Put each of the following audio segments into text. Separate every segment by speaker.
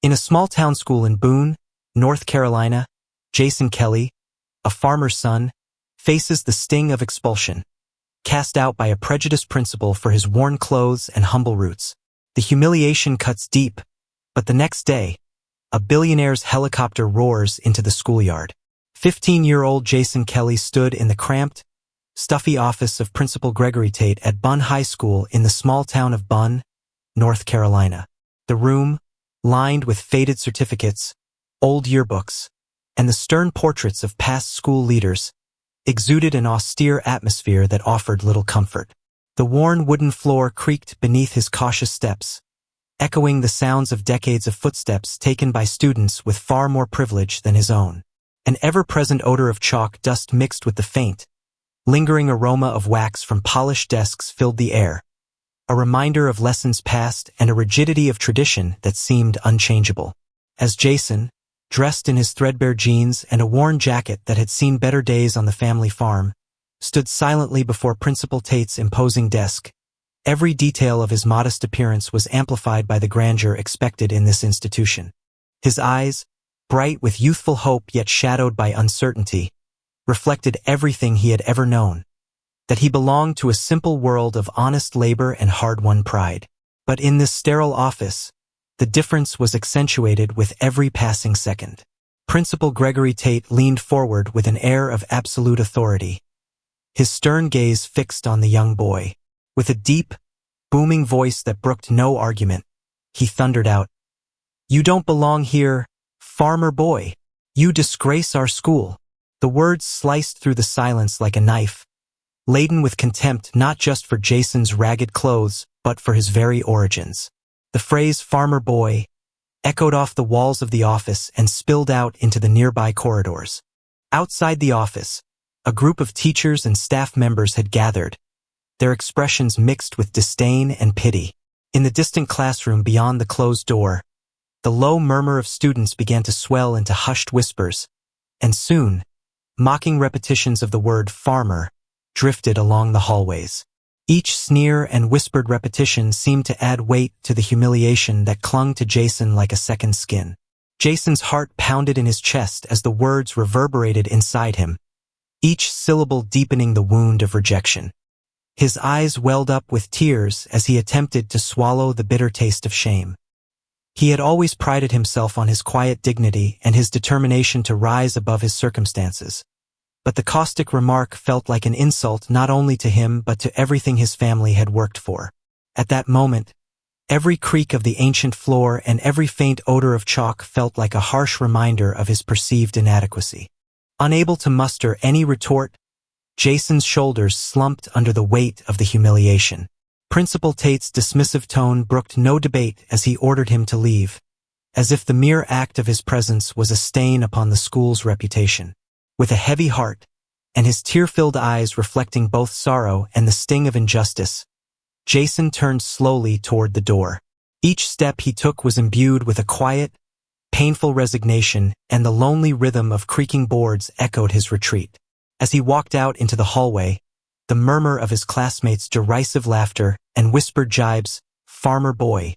Speaker 1: In a small-town school in Boone, North Carolina, Jason Kelly, a farmer's son, faces the sting of expulsion, cast out by a prejudiced principal for his worn clothes and humble roots. The humiliation cuts deep, but the next day, a billionaire's helicopter roars into the schoolyard. 15-year-old Jason Kelly stood in the cramped, stuffy office of Principal Gregory Tate at Bun High School in the small town of Bun, North Carolina. The room, lined with faded certificates, old yearbooks, and the stern portraits of past school leaders, exuded an austere atmosphere that offered little comfort. The worn wooden floor creaked beneath his cautious steps, echoing the sounds of decades of footsteps taken by students with far more privilege than his own. An ever-present odor of chalk dust mixed with the faint, lingering aroma of wax from polished desks filled the air, a reminder of lessons past and a rigidity of tradition that seemed unchangeable. As Jason, dressed in his threadbare jeans and a worn jacket that had seen better days on the family farm, stood silently before Principal Tate's imposing desk, every detail of his modest appearance was amplified by the grandeur expected in this institution. His eyes, bright with youthful hope yet shadowed by uncertainty, reflected everything he had ever known, that he belonged to a simple world of honest labor and hard-won pride. But in this sterile office, the difference was accentuated with every passing second. Principal Gregory Tate leaned forward with an air of absolute authority, his stern gaze fixed on the young boy. With a deep, booming voice that brooked no argument, he thundered out, "You don't belong here, farmer boy. You disgrace our school." The words sliced through the silence like a knife, laden with contempt not just for Jason's ragged clothes, but for his very origins. The phrase farmer boy echoed off the walls of the office and spilled out into the nearby corridors. Outside the office, a group of teachers and staff members had gathered, their expressions mixed with disdain and pity. In the distant classroom beyond the closed door, the low murmur of students began to swell into hushed whispers, and soon, mocking repetitions of the word farmer drifted along the hallways. Each sneer and whispered repetition seemed to add weight to the humiliation that clung to Jason like a second skin. Jason's heart pounded in his chest as the words reverberated inside him, each syllable deepening the wound of rejection. His eyes welled up with tears as he attempted to swallow the bitter taste of shame. He had always prided himself on his quiet dignity and his determination to rise above his circumstances. But the caustic remark felt like an insult not only to him but to everything his family had worked for. At that moment, every creak of the ancient floor and every faint odor of chalk felt like a harsh reminder of his perceived inadequacy. Unable to muster any retort, Jason's shoulders slumped under the weight of the humiliation. Principal Tate's dismissive tone brooked no debate as he ordered him to leave, as if the mere act of his presence was a stain upon the school's reputation. With a heavy heart, and his tear-filled eyes reflecting both sorrow and the sting of injustice, Jason turned slowly toward the door. Each step he took was imbued with a quiet, painful resignation, and the lonely rhythm of creaking boards echoed his retreat. As he walked out into the hallway, the murmur of his classmates' derisive laughter and whispered jibes, "Farmer boy,"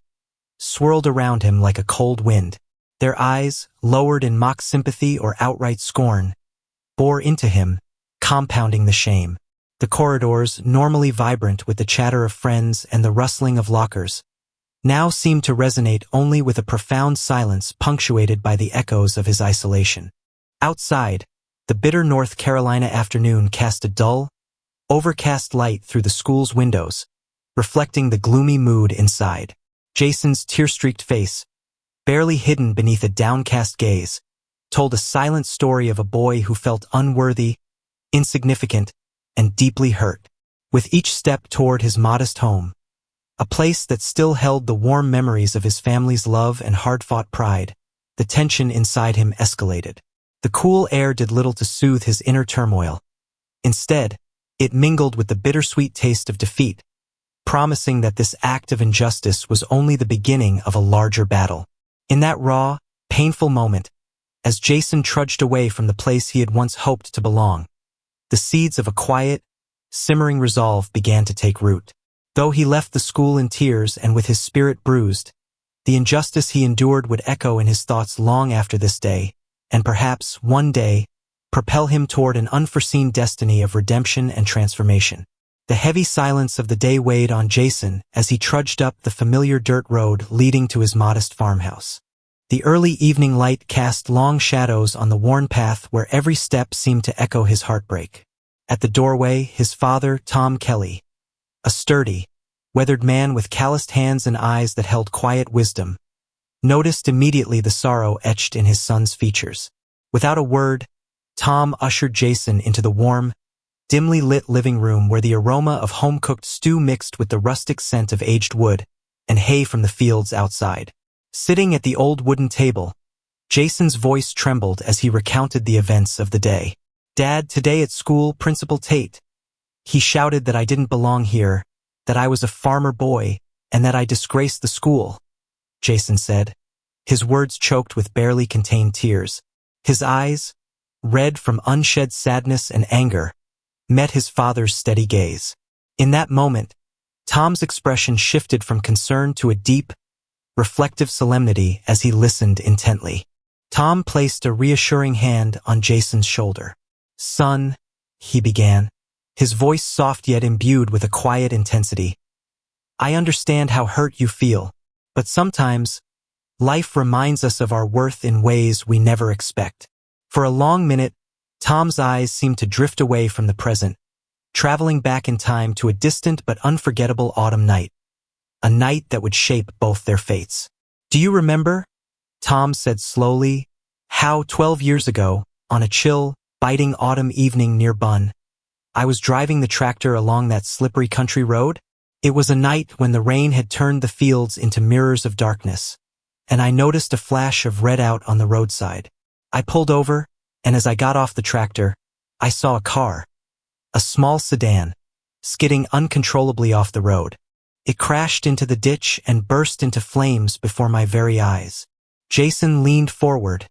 Speaker 1: swirled around him like a cold wind. Their eyes, lowered in mock sympathy or outright scorn, bore into him, compounding the shame. The corridors, normally vibrant with the chatter of friends and the rustling of lockers, now seemed to resonate only with a profound silence punctuated by the echoes of his isolation. Outside, the bitter North Carolina afternoon cast a dull, overcast light through the school's windows, reflecting the gloomy mood inside. Jason's tear-streaked face, barely hidden beneath a downcast gaze, told a silent story of a boy who felt unworthy, insignificant, and deeply hurt. With each step toward his modest home, a place that still held the warm memories of his family's love and hard-fought pride, the tension inside him escalated. The cool air did little to soothe his inner turmoil. Instead, it mingled with the bittersweet taste of defeat, promising that this act of injustice was only the beginning of a larger battle. In that raw, painful moment, as Jason trudged away from the place he had once hoped to belong, the seeds of a quiet, simmering resolve began to take root. Though he left the school in tears and with his spirit bruised, The injustice he endured would echo in his thoughts long after this day, and perhaps, one day, propel him toward an unforeseen destiny of redemption and transformation. The heavy silence of the day weighed on Jason as he trudged up the familiar dirt road leading to his modest farmhouse. The early evening light cast long shadows on the worn path where every step seemed to echo his heartbreak. At the doorway, his father, Tom Kelly, a sturdy, weathered man with calloused hands and eyes that held quiet wisdom, noticed immediately the sorrow etched in his son's features. Without a word, Tom ushered Jason into the warm, dimly lit living room where the aroma of home-cooked stew mixed with the rustic scent of aged wood and hay from the fields outside. Sitting at the old wooden table, Jason's voice trembled as he recounted the events of the day. "Dad, today at school, Principal Tate. He shouted that I didn't belong here, that I was a farmer boy, and that I disgraced the school," Jason said, his words choked with barely contained tears. His eyes, red from unshed sadness and anger, met his father's steady gaze. In that moment, Tom's expression shifted from concern to a deep, reflective solemnity as he listened intently. Tom placed a reassuring hand on Jason's shoulder. "Son," he began, his voice soft yet imbued with a quiet intensity, "I understand how hurt you feel, but sometimes, life reminds us of our worth in ways we never expect." For a long minute, Tom's eyes seemed to drift away from the present, traveling back in time to a distant but unforgettable autumn night, a night that would shape both their fates. "Do you remember," Tom said slowly, "how 12 years ago, on a chill, biting autumn evening near Bun, I was driving the tractor along that slippery country road? It was a night when the rain had turned the fields into mirrors of darkness, and I noticed a flash of red out on the roadside. I pulled over, and as I got off the tractor, I saw a car, a small sedan, skidding uncontrollably off the road. It crashed into the ditch and burst into flames before my very eyes." Jason leaned forward,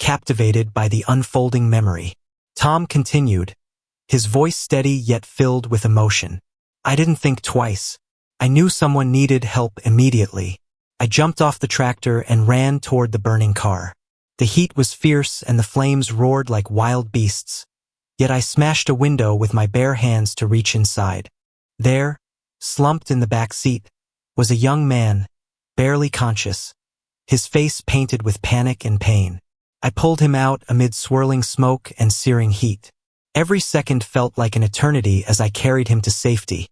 Speaker 1: captivated by the unfolding memory. Tom continued, his voice steady yet filled with emotion. "I didn't think twice. I knew someone needed help immediately. I jumped off the tractor and ran toward the burning car. The heat was fierce and the flames roared like wild beasts, yet I smashed a window with my bare hands to reach inside. There, slumped in the back seat, was a young man, barely conscious, his face painted with panic and pain. I pulled him out amid swirling smoke and searing heat. Every second felt like an eternity as I carried him to safety,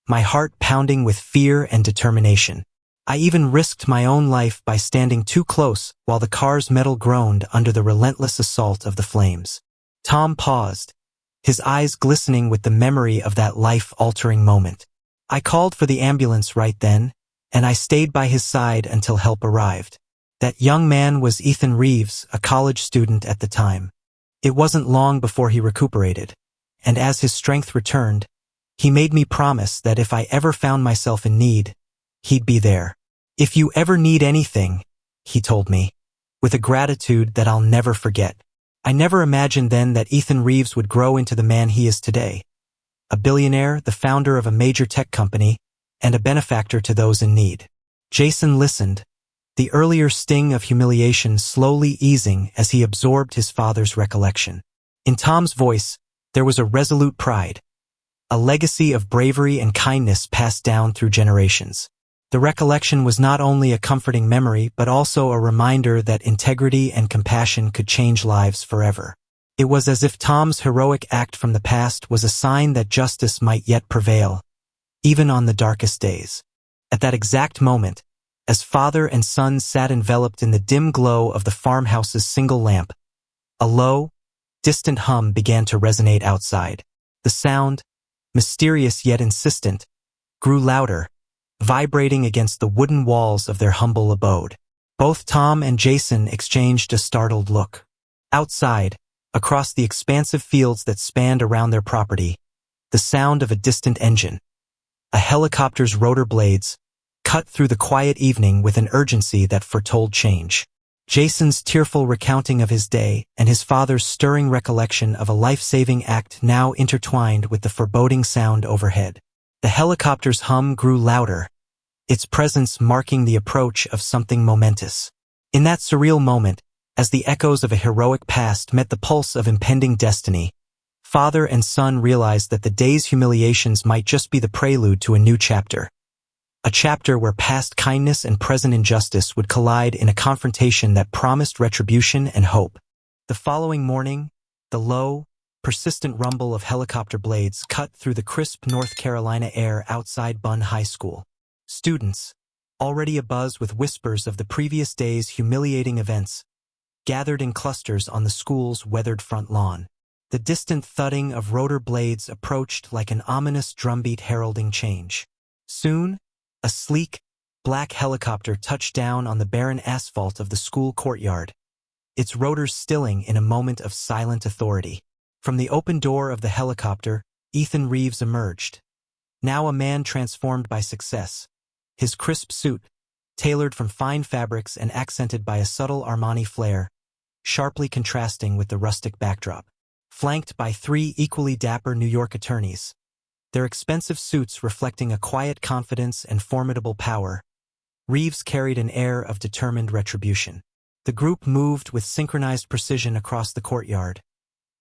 Speaker 1: my heart pounding with fear and determination. I even risked my own life by standing too close while the car's metal groaned under the relentless assault of the flames." Tom paused, his eyes glistening with the memory of that life-altering moment. "I called for the ambulance right then, and I stayed by his side until help arrived. That young man was Ethan Reeves, a college student at the time. It wasn't long before he recuperated, and as his strength returned, he made me promise that if I ever found myself in need, he'd be there. 'If you ever need anything,' he told me, with a gratitude that I'll never forget." I never imagined then that Ethan Reeves would grow into the man he is today, a billionaire, the founder of a major tech company, and a benefactor to those in need. Jason listened, the earlier sting of humiliation slowly easing as he absorbed his father's recollection. In Tom's voice, there was a resolute pride, a legacy of bravery and kindness passed down through generations. The recollection was not only a comforting memory but also a reminder that integrity and compassion could change lives forever. It was as if Tom's heroic act from the past was a sign that justice might yet prevail, even on the darkest days. At that exact moment, as father and son sat enveloped in the dim glow of the farmhouse's single lamp, a low, distant hum began to resonate outside. The sound, mysterious yet insistent, grew louder, vibrating against the wooden walls of their humble abode. Both Tom and Jason exchanged a startled look. Outside, across the expansive fields that spanned around their property, the sound of a distant engine, a helicopter's rotor blades, cut through the quiet evening with an urgency that foretold change. Jason's tearful recounting of his day and his father's stirring recollection of a life-saving act now intertwined with the foreboding sound overhead. The helicopter's hum grew louder, its presence marking the approach of something momentous. In that surreal moment, as the echoes of a heroic past met the pulse of impending destiny, father and son realized that the day's humiliations might just be the prelude to a new chapter. A chapter where past kindness and present injustice would collide in a confrontation that promised retribution and hope. The following morning, the low, persistent rumble of helicopter blades cut through the crisp North Carolina air outside Bun High School. Students, already abuzz with whispers of the previous day's humiliating events, gathered in clusters on the school's weathered front lawn. The distant thudding of rotor blades approached like an ominous drumbeat heralding change. Soon, a sleek, black helicopter touched down on the barren asphalt of the school courtyard, its rotors stilling in a moment of silent authority. From the open door of the helicopter, Ethan Reeves emerged, now a man transformed by success. His crisp suit, tailored from fine fabrics and accented by a subtle Armani flair, sharply contrasting with the rustic backdrop. Flanked by 3 equally dapper New York attorneys, their expensive suits reflecting a quiet confidence and formidable power, Reeves carried an air of determined retribution. The group moved with synchronized precision across the courtyard,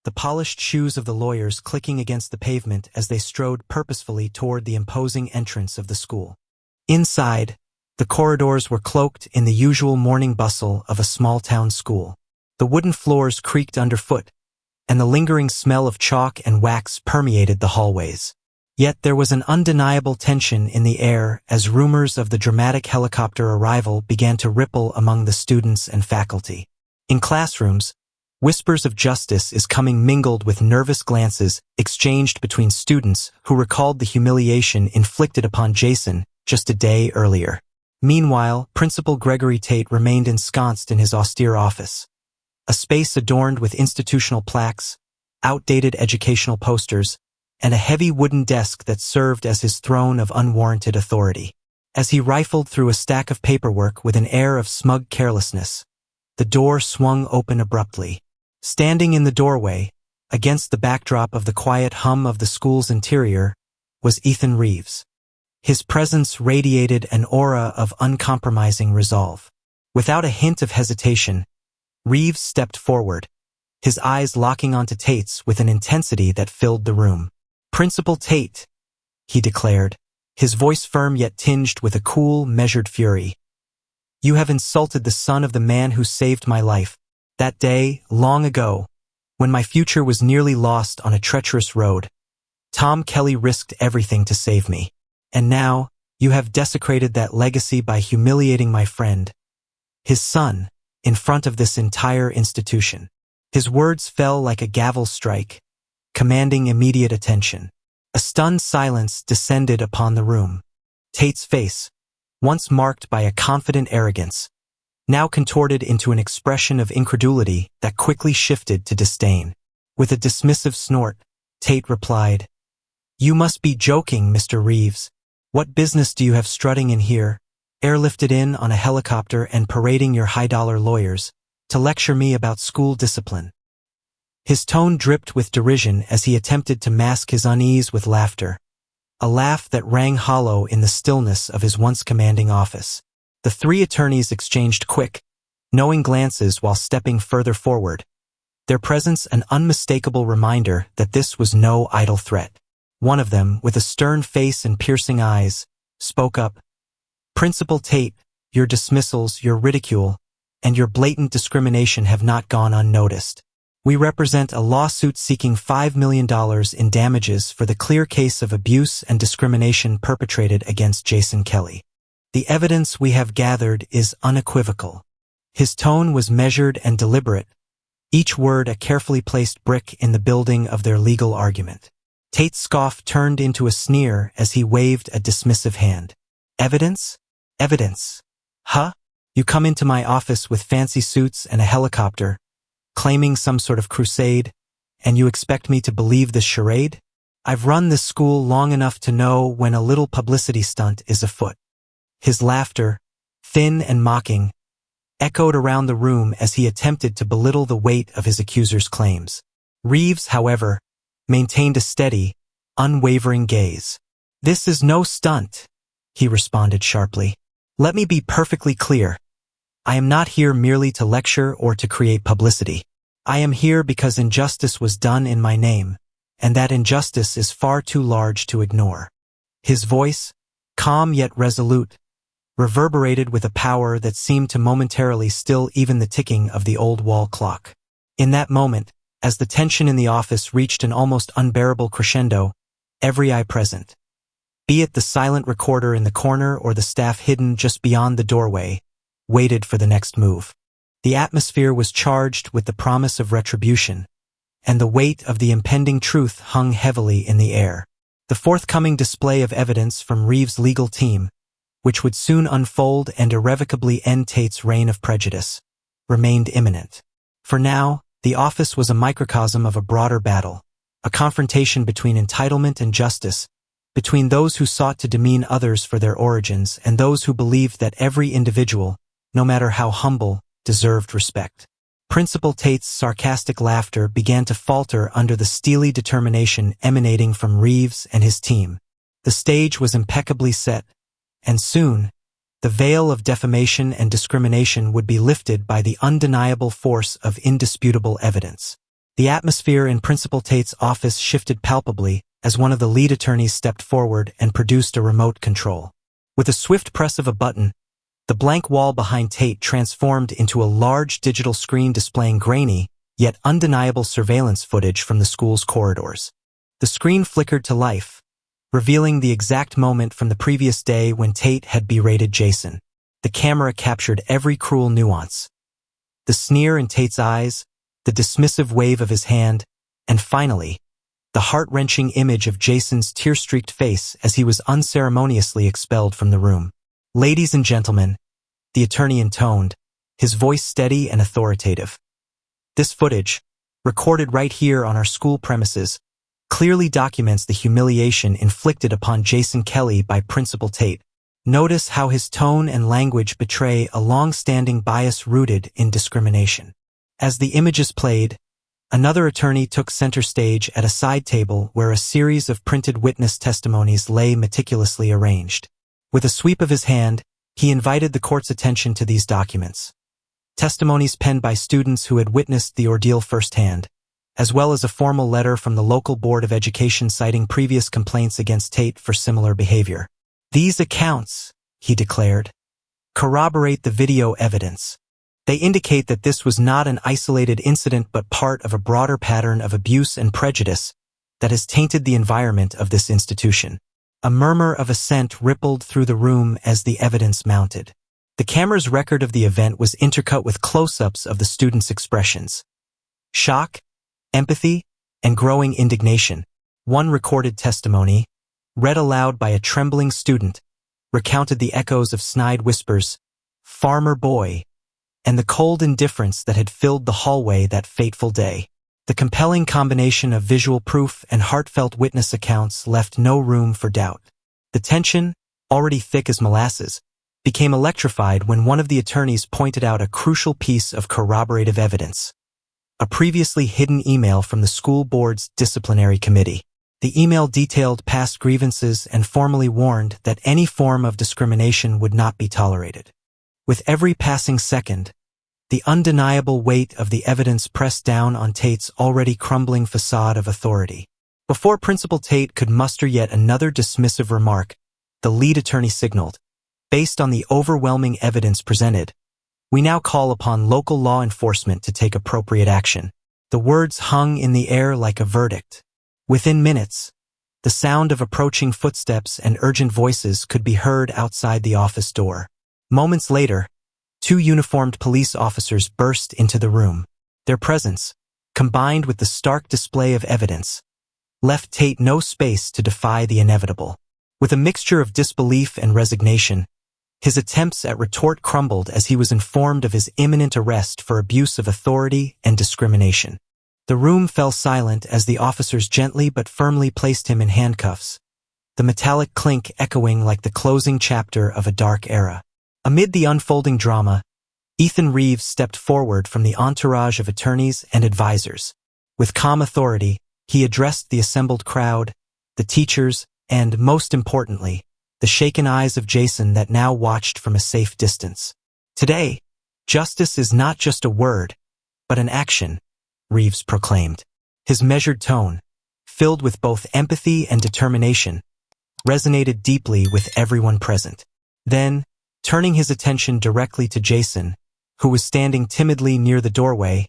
Speaker 1: the polished shoes of the lawyers clicking against the pavement as they strode purposefully toward the imposing entrance of the school. Inside, the corridors were cloaked in the usual morning bustle of a small-town school. The wooden floors creaked underfoot, and the lingering smell of chalk and wax permeated the hallways. Yet there was an undeniable tension in the air as rumors of the dramatic helicopter arrival began to ripple among the students and faculty. In classrooms, whispers of justice is coming mingled with nervous glances exchanged between students who recalled the humiliation inflicted upon Jason just a day earlier. Meanwhile, Principal Gregory Tate remained ensconced in his austere office, a space adorned with institutional plaques, outdated educational posters, and a heavy wooden desk that served as his throne of unwarranted authority. As he rifled through a stack of paperwork with an air of smug carelessness, the door swung open abruptly. Standing in the doorway, against the backdrop of the quiet hum of the school's interior, was Ethan Reeves. His presence radiated an aura of uncompromising resolve. Without a hint of hesitation, Reeves stepped forward, his eyes locking onto Tate's with an intensity that filled the room. "Principal Tate," he declared, his voice firm yet tinged with a cool, measured fury. "You have insulted the son of the man who saved my life. That day, long ago, when my future was nearly lost on a treacherous road, Tom Kelly risked everything to save me. And now, you have desecrated that legacy by humiliating my friend, his son, in front of this entire institution." His words fell like a gavel strike, commanding immediate attention. A stunned silence descended upon the room. Tate's face, once marked by a confident arrogance, now contorted into an expression of incredulity that quickly shifted to disdain. With a dismissive snort, Tate replied, "You must be joking, Mr. Reeves. What business do you have strutting in here, airlifted in on a helicopter and parading your high-dollar lawyers, to lecture me about school discipline?" His tone dripped with derision as he attempted to mask his unease with laughter, a laugh that rang hollow in the stillness of his once commanding office. The 3 attorneys exchanged quick, knowing glances while stepping further forward, their presence an unmistakable reminder that this was no idle threat. One of them, with a stern face and piercing eyes, spoke up, "Principal Tate, your dismissals, your ridicule, and your blatant discrimination have not gone unnoticed. We represent a lawsuit seeking $5 million in damages for the clear case of abuse and discrimination perpetrated against Jason Kelly. The evidence we have gathered is unequivocal." His tone was measured and deliberate, each word a carefully placed brick in the building of their legal argument. Tate's scoff turned into a sneer as he waved a dismissive hand. "Evidence? Evidence? Huh? You come into my office with fancy suits and a helicopter, claiming some sort of crusade, and you expect me to believe this charade? I've run this school long enough to know when a little publicity stunt is afoot." His laughter, thin and mocking, echoed around the room as he attempted to belittle the weight of his accuser's claims. Reeves, however, maintained a steady, unwavering gaze. "This is no stunt," he responded sharply. "Let me be perfectly clear. I am not here merely to lecture or to create publicity. I am here because injustice was done in my name, and that injustice is far too large to ignore." His voice, calm yet resolute, reverberated with a power that seemed to momentarily still even the ticking of the old wall clock. In that moment, as the tension in the office reached an almost unbearable crescendo, every eye present, be it the silent recorder in the corner or the staff hidden just beyond the doorway, waited for the next move. The atmosphere was charged with the promise of retribution, and the weight of the impending truth hung heavily in the air. The forthcoming display of evidence from Reeves' legal team, which would soon unfold and irrevocably end Tate's reign of prejudice, remained imminent. For now, the office was a microcosm of a broader battle, a confrontation between entitlement and justice, between those who sought to demean others for their origins and those who believed that every individual, no matter how humble, deserved respect. Principal Tate's sarcastic laughter began to falter under the steely determination emanating from Reeves and his team. The stage was impeccably set, and soon, the veil of defamation and discrimination would be lifted by the undeniable force of indisputable evidence. The atmosphere in Principal Tate's office shifted palpably as one of the lead attorneys stepped forward and produced a remote control. With a swift press of a button, the blank wall behind Tate transformed into a large digital screen displaying grainy, yet undeniable surveillance footage from the school's corridors. The screen flickered to life, revealing the exact moment from the previous day when Tate had berated Jason. The camera captured every cruel nuance. The sneer in Tate's eyes, the dismissive wave of his hand, and finally, the heart-wrenching image of Jason's tear-streaked face as he was unceremoniously expelled from the room. "Ladies and gentlemen," the attorney intoned, his voice steady and authoritative. "This footage, recorded right here on our school premises, clearly documents the humiliation inflicted upon Jason Kelly by Principal Tate. Notice how his tone and language betray a long-standing bias rooted in discrimination." As the images played, another attorney took center stage at a side table where a series of printed witness testimonies lay meticulously arranged. With a sweep of his hand, he invited the court's attention to these documents. Testimonies penned by students who had witnessed the ordeal firsthand, as well as a formal letter from the local Board of Education citing previous complaints against Tate for similar behavior. "These accounts," he declared, "corroborate the video evidence. They indicate that this was not an isolated incident but part of a broader pattern of abuse and prejudice that has tainted the environment of this institution." A murmur of assent rippled through the room as the evidence mounted. The camera's record of the event was intercut with close-ups of the students' expressions: shock, empathy, and growing indignation. One recorded testimony, read aloud by a trembling student, recounted the echoes of snide whispers, "Farmer boy," and the cold indifference that had filled the hallway that fateful day. The compelling combination of visual proof and heartfelt witness accounts left no room for doubt. The tension, already thick as molasses, became electrified when one of the attorneys pointed out a crucial piece of corroborative evidence: a previously hidden email from the school board's disciplinary committee. The email detailed past grievances and formally warned that any form of discrimination would not be tolerated. With every passing second, the undeniable weight of the evidence pressed down on Tate's already crumbling facade of authority. Before Principal Tate could muster yet another dismissive remark, the lead attorney signaled, "Based on the overwhelming evidence presented, we now call upon local law enforcement to take appropriate action." The words hung in the air like a verdict. Within minutes, the sound of approaching footsteps and urgent voices could be heard outside the office door. Moments later, 2 uniformed police officers burst into the room. Their presence, combined with the stark display of evidence, left Tate no space to defy the inevitable. With a mixture of disbelief and resignation, his attempts at retort crumbled as he was informed of his imminent arrest for abuse of authority and discrimination. The room fell silent as the officers gently but firmly placed him in handcuffs, the metallic clink echoing like the closing chapter of a dark era. Amid the unfolding drama, Ethan Reeves stepped forward from the entourage of attorneys and advisors. With calm authority, he addressed the assembled crowd, the teachers, and, most importantly, the shaken eyes of Jason that now watched from a safe distance. Today, justice is not just a word, but an action, Reeves proclaimed. His measured tone, filled with both empathy and determination, resonated deeply with everyone present. Then, turning his attention directly to Jason, who was standing timidly near the doorway,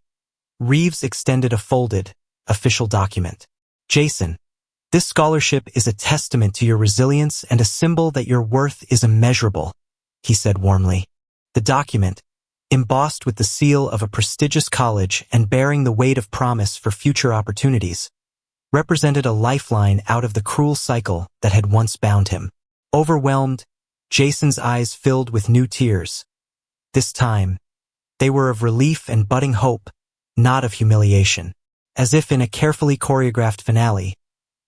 Speaker 1: Reeves extended a folded, official document. "Jason, this scholarship is a testament to your resilience and a symbol that your worth is immeasurable," he said warmly. The document, embossed with the seal of a prestigious college and bearing the weight of promise for future opportunities, represented a lifeline out of the cruel cycle that had once bound him. Overwhelmed, Jason's eyes filled with new tears. This time, they were of relief and budding hope, not of humiliation. As if in a carefully choreographed finale,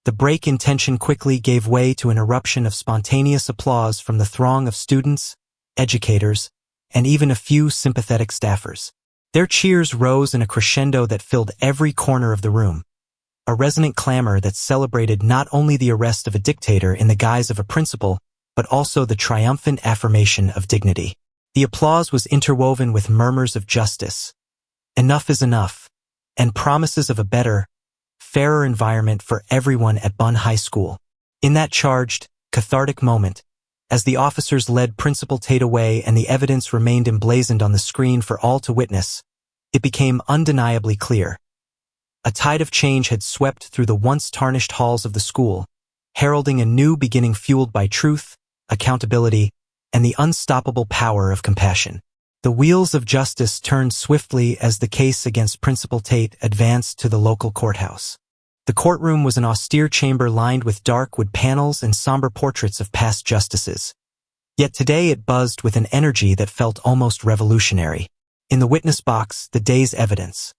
Speaker 1: the break in tension quickly gave way to an eruption of spontaneous applause from the throng of students, educators, and even a few sympathetic staffers. Their cheers rose in a crescendo that filled every corner of the room, a resonant clamor that celebrated not only the arrest of a dictator in the guise of a principal, but also the triumphant affirmation of dignity. The applause was interwoven with murmurs of justice. Enough is enough, and promises of a better, fairer environment for everyone at Bun High School. In that charged, cathartic moment, as the officers led Principal Tate away and the evidence remained emblazoned on the screen for all to witness, it became undeniably clear. A tide of change had swept through the once tarnished halls of the school, heralding a new beginning fueled by truth, accountability, and the unstoppable power of compassion. The wheels of justice turned swiftly as the case against Principal Tate advanced to the local courthouse. The courtroom was an austere chamber lined with dark wood panels and somber portraits of past justices. Yet today it buzzed with an energy that felt almost revolutionary. In the witness box, the day's evidence,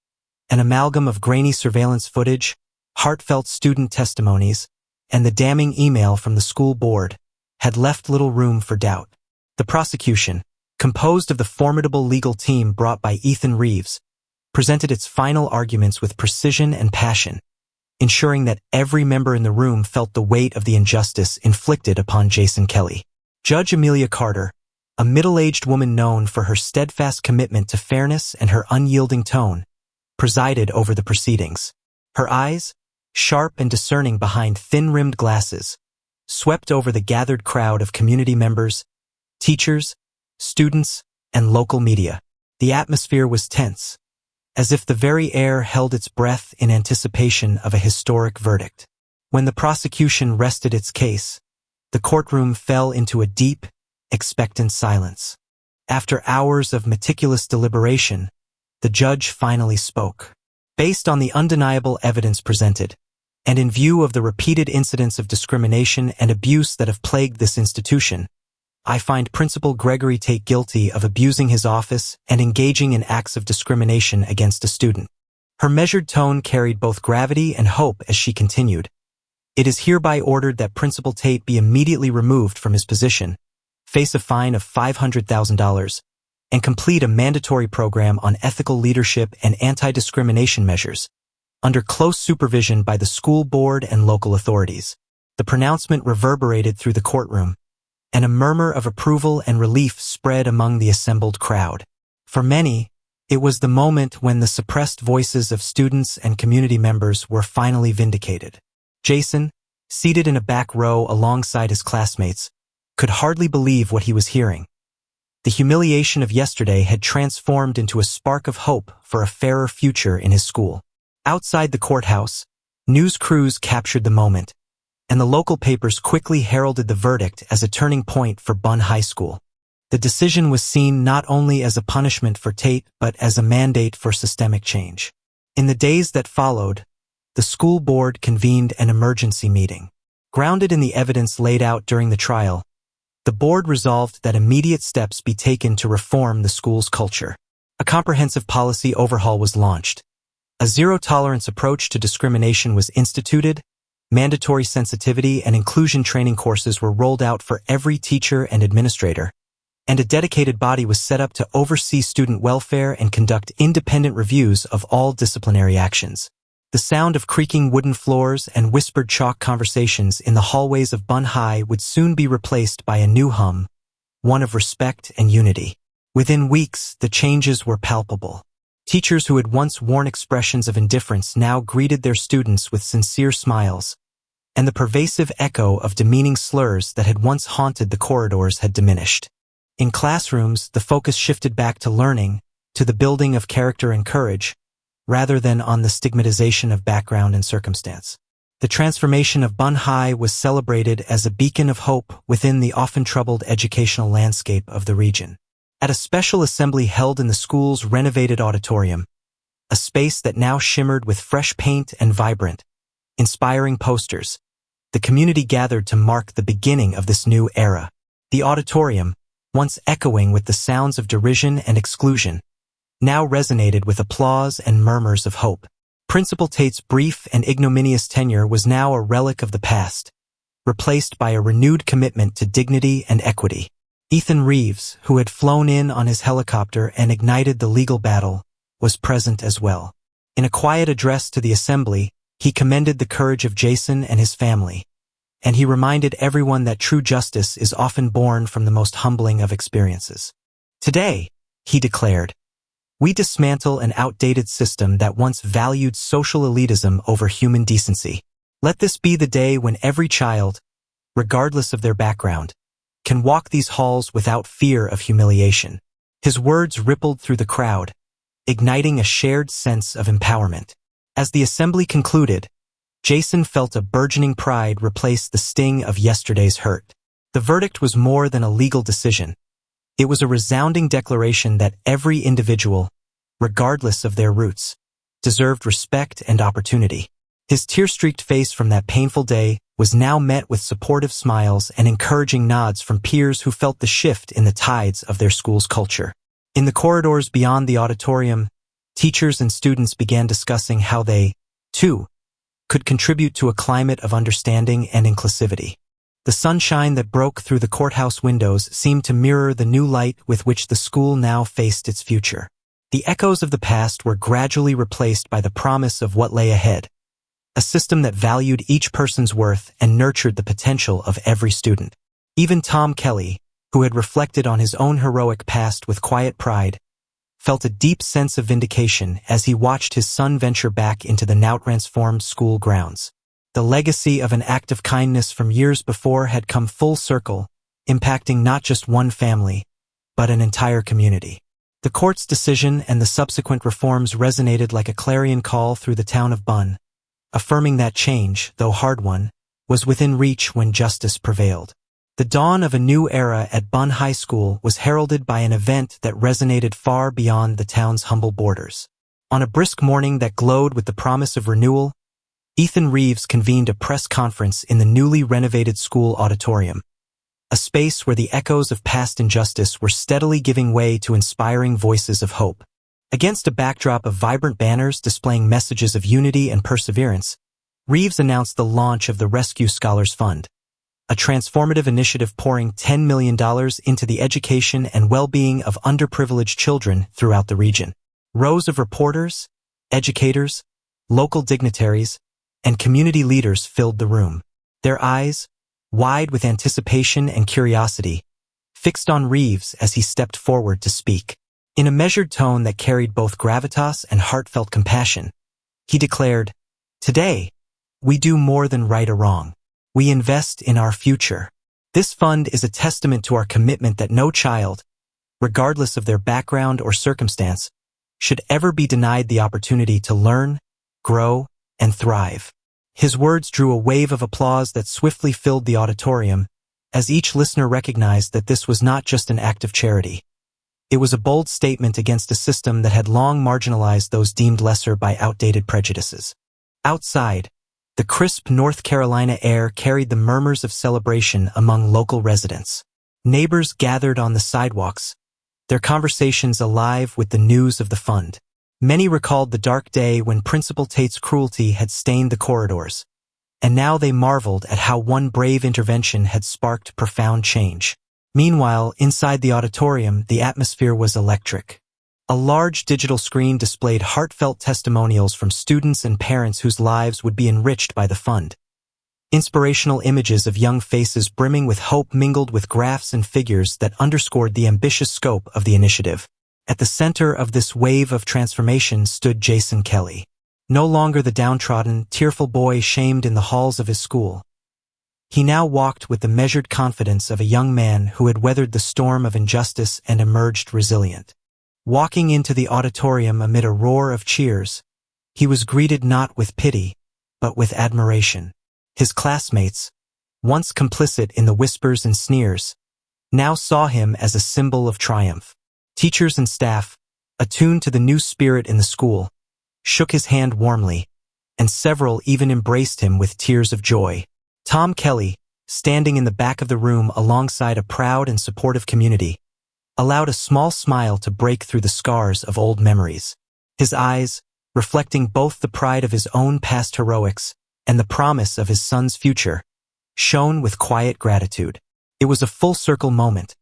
Speaker 1: an amalgam of grainy surveillance footage, heartfelt student testimonies, and the damning email from the school board, had left little room for doubt. The prosecution, composed of the formidable legal team brought by Ethan Reeves, presented its final arguments with precision and passion, ensuring that every member in the room felt the weight of the injustice inflicted upon Jason Kelly. Judge Amelia Carter, a middle-aged woman known for her steadfast commitment to fairness and her unyielding tone, presided over the proceedings. Her eyes, sharp and discerning behind thin-rimmed glasses, swept over the gathered crowd of community members, teachers, students, and local media. The atmosphere was tense, as if the very air held its breath in anticipation of a historic verdict. When the prosecution rested its case, the courtroom fell into a deep, expectant silence. After hours of meticulous deliberation, the judge finally spoke. Based on the undeniable evidence presented, and in view of the repeated incidents of discrimination and abuse that have plagued this institution, I find Principal Gregory Tate guilty of abusing his office and engaging in acts of discrimination against a student. Her measured tone carried both gravity and hope as she continued. It is hereby ordered that Principal Tate be immediately removed from his position, face a fine of $500,000, and complete a mandatory program on ethical leadership and anti-discrimination measures, under close supervision by the school board and local authorities. The pronouncement reverberated through the courtroom, and a murmur of approval and relief spread among the assembled crowd. For many, it was the moment when the suppressed voices of students and community members were finally vindicated. Jason, seated in a back row alongside his classmates, could hardly believe what he was hearing. The humiliation of yesterday had transformed into a spark of hope for a fairer future in his school. Outside the courthouse, news crews captured the moment, and the local papers quickly heralded the verdict as a turning point for Bun High School. The decision was seen not only as a punishment for Tate, but as a mandate for systemic change. In the days that followed, the school board convened an emergency meeting. Grounded in the evidence laid out during the trial, the board resolved that immediate steps be taken to reform the school's culture. A comprehensive policy overhaul was launched. A zero-tolerance approach to discrimination was instituted. Mandatory sensitivity and inclusion training courses were rolled out for every teacher and administrator, and a dedicated body was set up to oversee student welfare and conduct independent reviews of all disciplinary actions. The sound of creaking wooden floors and whispered chalk conversations in the hallways of Bun High would soon be replaced by a new hum, one of respect and unity. Within weeks, the changes were palpable. Teachers who had once worn expressions of indifference now greeted their students with sincere smiles, and the pervasive echo of demeaning slurs that had once haunted the corridors had diminished. In classrooms, the focus shifted back to learning, to the building of character and courage, rather than on the stigmatization of background and circumstance. The transformation of Bun High was celebrated as a beacon of hope within the often troubled educational landscape of the region. At a special assembly held in the school's renovated auditorium, a space that now shimmered with fresh paint and vibrant, inspiring posters, the community gathered to mark the beginning of this new era. The auditorium, once echoing with the sounds of derision and exclusion, now resonated with applause and murmurs of hope. Principal Tate's brief and ignominious tenure was now a relic of the past, replaced by a renewed commitment to dignity and equity. Reeves, who had flown in on his helicopter and ignited the legal battle, was present as well. In a quiet address to the assembly, he commended the courage of Jason and his family, and he reminded everyone that true justice is often born from the most humbling of experiences. Today, he declared, we dismantle an outdated system that once valued social elitism over human decency. Let this be the day when every child, regardless of their background, can walk these halls without fear of humiliation. His words rippled through the crowd, igniting a shared sense of empowerment. As the assembly concluded, Jason felt a burgeoning pride replace the sting of yesterday's hurt. The verdict was more than a legal decision. It was a resounding declaration that every individual, regardless of their roots, deserved respect and opportunity. His tear-streaked face from that painful day was now met with supportive smiles and encouraging nods from peers who felt the shift in the tides of their school's culture. In the corridors beyond the auditorium, teachers and students began discussing how they, too, could contribute to a climate of understanding and inclusivity. The sunshine that broke through the courthouse windows seemed to mirror the new light with which the school now faced its future. The echoes of the past were gradually replaced by the promise of what lay ahead, a system that valued each person's worth and nurtured the potential of every student. Even Tom Kelly, who had reflected on his own heroic past with quiet pride, felt a deep sense of vindication as he watched his son venture back into the now transformed school grounds. The legacy of an act of kindness from years before had come full circle, impacting not just one family, but an entire community. The court's decision and the subsequent reforms resonated like a clarion call through the town of Bun, affirming that change, though hard one, was within reach when justice prevailed. The dawn of a new era at Bun High School was heralded by an event that resonated far beyond the town's humble borders. On a brisk morning that glowed with the promise of renewal, Reeves convened a press conference in the newly renovated school auditorium, a space where the echoes of past injustice were steadily giving way to inspiring voices of hope. Against a backdrop of vibrant banners displaying messages of unity and perseverance, Reeves announced the launch of the Rescue Scholars Fund, a transformative initiative pouring $10 million into the education and well-being of underprivileged children throughout the region. Rows of reporters, educators, local dignitaries, and community leaders filled the room, their eyes, wide with anticipation and curiosity, fixed on Reeves as he stepped forward to speak. In a measured tone that carried both gravitas and heartfelt compassion, he declared, "Today, we do more than right or wrong. We invest in our future. This fund is a testament to our commitment that no child, regardless of their background or circumstance, should ever be denied the opportunity to learn, grow, and thrive." His words drew a wave of applause that swiftly filled the auditorium, as each listener recognized that this was not just an act of charity. It was a bold statement against a system that had long marginalized those deemed lesser by outdated prejudices. Outside, the crisp North Carolina air carried the murmurs of celebration among local residents. Neighbors gathered on the sidewalks, their conversations alive with the news of the fund. Many recalled the dark day when Principal Tate's cruelty had stained the corridors, and now they marveled at how one brave intervention had sparked profound change. Meanwhile, inside the auditorium, the atmosphere was electric. A large digital screen displayed heartfelt testimonials from students and parents whose lives would be enriched by the fund. Inspirational images of young faces brimming with hope mingled with graphs and figures that underscored the ambitious scope of the initiative. At the center of this wave of transformation stood Jason Kelly. No longer the downtrodden, tearful boy shamed in the halls of his school. He now walked with the measured confidence of a young man who had weathered the storm of injustice and emerged resilient. Walking into the auditorium amid a roar of cheers, he was greeted not with pity, but with admiration. His classmates, once complicit in the whispers and sneers, now saw him as a symbol of triumph. Teachers and staff, attuned to the new spirit in the school, shook his hand warmly, and several even embraced him with tears of joy. Tom Kelly, standing in the back of the room alongside a proud and supportive community, allowed a small smile to break through the scars of old memories. His eyes, reflecting both the pride of his own past heroics and the promise of his son's future, shone with quiet gratitude. It was a full-circle moment,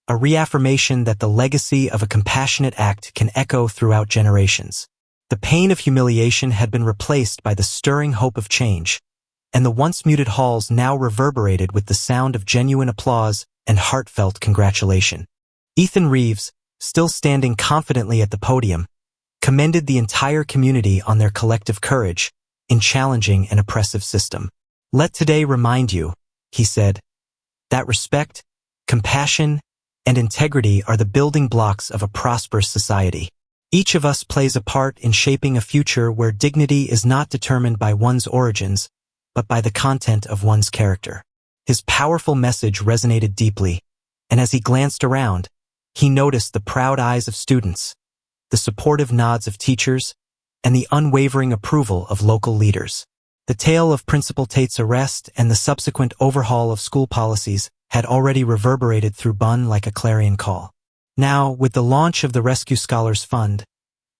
Speaker 1: a reaffirmation that the legacy of a compassionate act can echo throughout generations. The pain of humiliation had been replaced by the stirring hope of change, and the once muted halls now reverberated with the sound of genuine applause and heartfelt congratulation. Ethan Reeves, still standing confidently at the podium, commended the entire community on their collective courage in challenging an oppressive system. "Let today remind you," he said, "that respect, compassion, and integrity are the building blocks of a prosperous society. Each of us plays a part in shaping a future where dignity is not determined by one's origins, but by the content of one's character." His powerful message resonated deeply, and as he glanced around, he noticed the proud eyes of students, the supportive nods of teachers, and the unwavering approval of local leaders. The tale of Principal Tate's arrest and the subsequent overhaul of school policies had already reverberated through Bun like a clarion call. Now, with the launch of the Rescue Scholars Fund,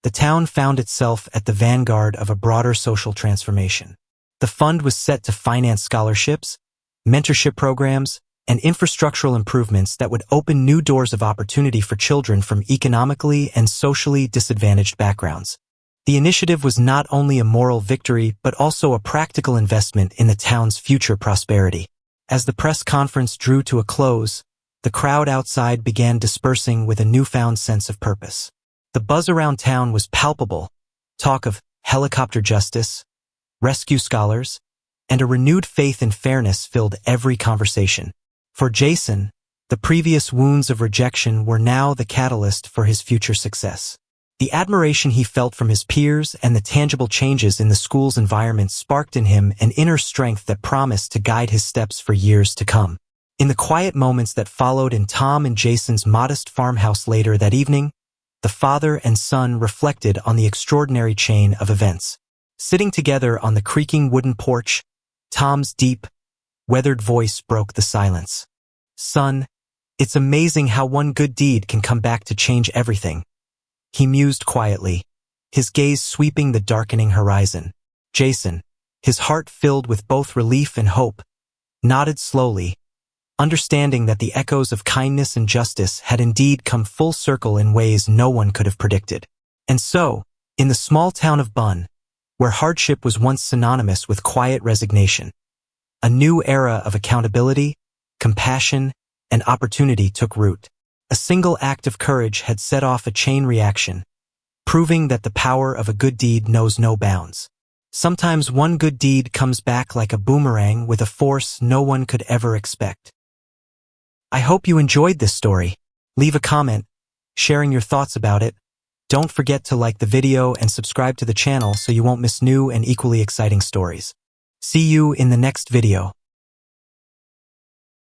Speaker 1: the town found itself at the vanguard of a broader social transformation. The fund was set to finance scholarships, mentorship programs, and infrastructural improvements that would open new doors of opportunity for children from economically and socially disadvantaged backgrounds. The initiative was not only a moral victory but also a practical investment in the town's future prosperity. As the press conference drew to a close, the crowd outside began dispersing with a newfound sense of purpose. The buzz around town was palpable. Talk of helicopter justice, rescue scholars, and a renewed faith in fairness filled every conversation. For Jason, the previous wounds of rejection were now the catalyst for his future success. The admiration he felt from his peers and the tangible changes in the school's environment sparked in him an inner strength that promised to guide his steps for years to come. In the quiet moments that followed in Tom and Jason's modest farmhouse later that evening, the father and son reflected on the extraordinary chain of events. Sitting together on the creaking wooden porch, Tom's deep, weathered voice broke the silence. "Son, it's amazing how one good deed can come back to change everything," he mused quietly, his gaze sweeping the darkening horizon. Jason, his heart filled with both relief and hope, nodded slowly, understanding that the echoes of kindness and justice had indeed come full circle in ways no one could have predicted. And so, in the small town of Bun, where hardship was once synonymous with quiet resignation, a new era of accountability, compassion, and opportunity took root. A single act of courage had set off a chain reaction, proving that the power of a good deed knows no bounds. Sometimes one good deed comes back like a boomerang with a force no one could ever expect. I hope you enjoyed this story. Leave a comment, sharing your thoughts about it. Don't forget to like the video and subscribe to the channel so you won't miss new and equally exciting stories. See you in the next video.